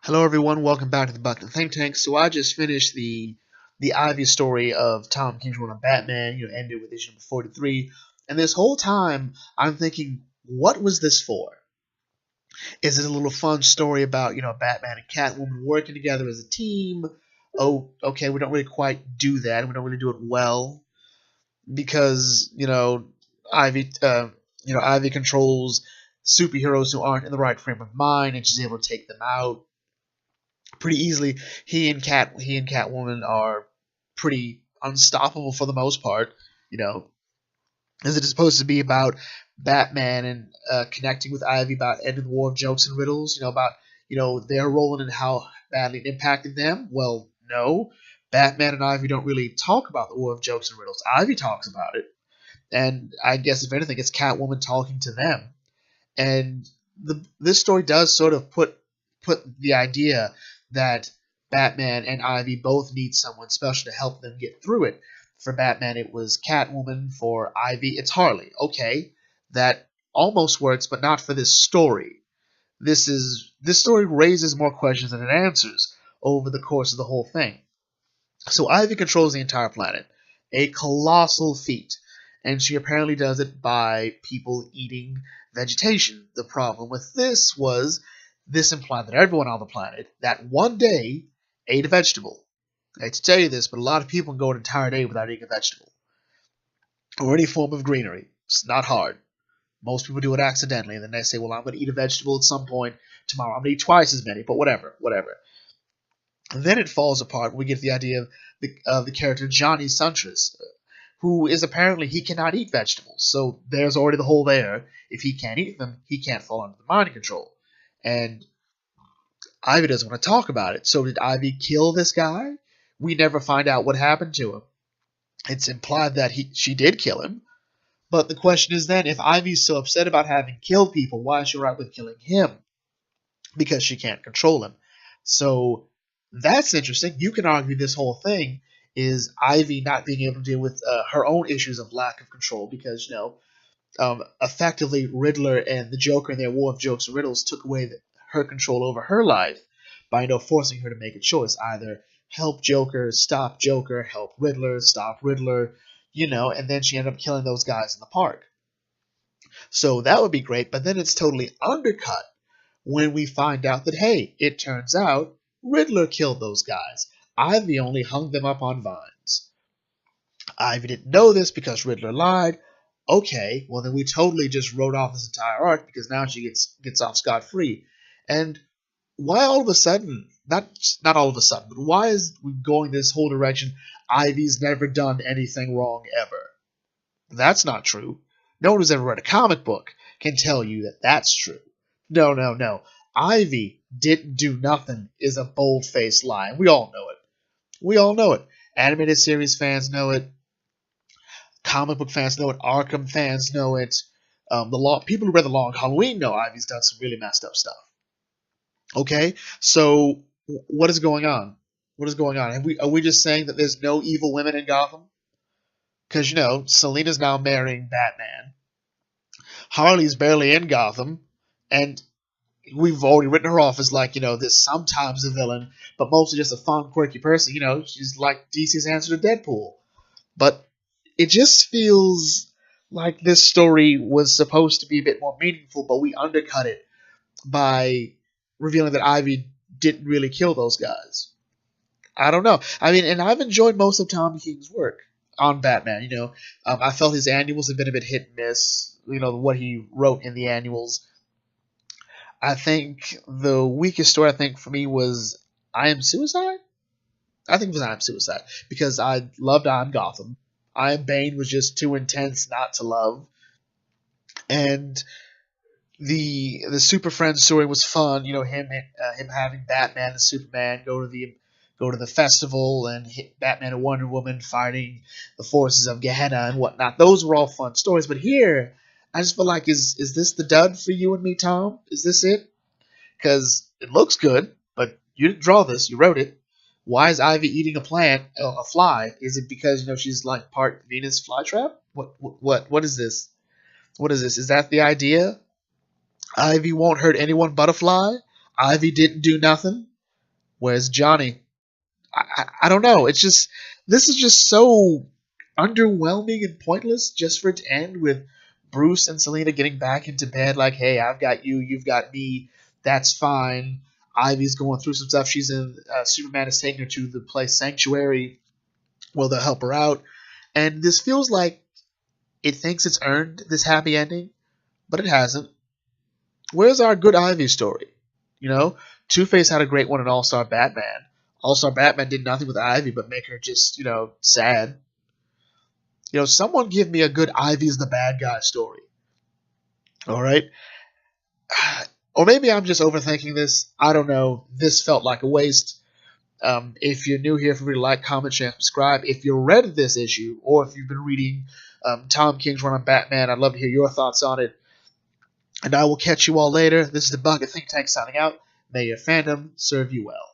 Hello everyone, welcome back to the Bucket Think Tank. So I just finished the Ivy story of Tom King's run on Batman, ended with issue number 43. And this whole time I'm thinking, what was this for? Is it a little fun story about, Batman and Catwoman working together as a team? Oh, okay, we don't really quite do that. We don't really do it well because, Ivy Ivy controls superheroes who aren't in the right frame of mind and she's able to take them out pretty easily. He and Catwoman are pretty unstoppable for the most part. You know, is it supposed to be about Batman and connecting with Ivy about ending the war of jokes and riddles? About their role and how badly it impacted them. Well, no. Batman and Ivy don't really talk about the war of jokes and riddles. Ivy talks about it, and I guess if anything, it's Catwoman talking to them. And this story does sort of put the idea that Batman and Ivy both need someone special to help them get through it. For Batman, it was Catwoman. For Ivy, it's Harley. Okay, that almost works, but not for this story. This story raises more questions than it answers over the course of the whole thing. So Ivy controls the entire planet, a colossal feat, and she apparently does it by people eating vegetation. The problem with this was this implied that everyone on the planet that one day ate a vegetable. I hate to tell you this, but a lot of people can go an entire day without eating a vegetable or any form of greenery. It's not hard. Most people do it accidentally, and then they say, well, I'm going to eat a vegetable at some point tomorrow. I'm going to eat twice as many, but whatever. And then it falls apart. We get the idea of the character Johnny Suntress, who is apparently he cannot eat vegetables. So there's already the hole there. If he can't eat them, he can't fall under the mind control. And Ivy doesn't want to talk about it. So did Ivy kill this guy? We never find out what happened to him. It's implied that she did kill him. But the question is then, if Ivy's so upset about having killed people, why is she alright with killing him? Because she can't control him. So that's interesting. You can argue this whole thing is Ivy not being able to deal with her own issues of lack of control because, effectively Riddler and the Joker in their war of jokes and riddles took away her control over her life by, forcing her to make a choice. Either help Joker, stop Joker, help Riddler, stop Riddler, and then she ended up killing those guys in the park. So that would be great, but then it's totally undercut when we find out that, hey, it turns out Riddler killed those guys. Ivy only hung them up on vines. Ivy didn't know this because Riddler lied. Okay, well then we totally just wrote off this entire arc because now she gets off scot-free. And why all of a sudden, not all of a sudden, but why is we going this whole direction? Ivy's never done anything wrong ever. That's not true. No one who's ever read a comic book can tell you that that's true. No. Ivy didn't do nothing is a bold-faced lie. We all know it. Animated series fans know it. Comic book fans know it. Arkham fans know it. People who read The Long Halloween know Ivy's done some really messed up stuff. Okay, so what is going on? Are we just saying that there's no evil women in Gotham? Because, Selina's now marrying Batman. Harley's barely in Gotham. And we've already written her off as this sometimes a villain, but mostly just a fun, quirky person. She's like DC's answer to Deadpool. But it just feels like this story was supposed to be a bit more meaningful, but we undercut it by revealing that Ivy didn't really kill those guys. I don't know. I mean, and I've enjoyed most of Tom King's work on Batman. I felt his annuals have been a bit hit and miss. What he wrote in the annuals. I think the weakest story for me was I Am Suicide. I think it was I Am Suicide because I loved I Am Gotham. I Am Bane was just too intense not to love, and the Super Friends story was fun. Him having Batman and Superman go to the festival and Batman and Wonder Woman fighting the forces of Gehenna and whatnot. Those were all fun stories. But here, I just feel like, is this the dud for you and me, Tom? Is this it? Because it looks good, but you didn't draw this. You wrote it. Why is Ivy eating a fly? Is it because she's like part Venus flytrap? What is this? What is this? Is that the idea? Ivy won't hurt anyone but a fly? Ivy didn't do nothing? Whereas Johnny, I don't know. It's just this is just so underwhelming and pointless just for it to end with Bruce and Selena getting back into bed like, hey, I've got you, you've got me, that's fine. Ivy's going through some stuff. She's in. Superman is taking her to the place Sanctuary. Well, they'll help her out, and this feels like it thinks it's earned this happy ending, but it hasn't. Where's our good Ivy story? You know, Two Face had a great one in All Star Batman. All Star Batman did nothing with Ivy but make her just, sad. Someone give me a good Ivy's the bad guy story. All right? Or maybe I'm just overthinking this. I don't know. This felt like a waste. If you're new here, feel free to like, comment, share, and subscribe. If you read this issue, or if you've been reading Tom King's run on Batman, I'd love to hear your thoughts on it. And I will catch you all later. This is the Bucket Think Tank signing out. May your fandom serve you well.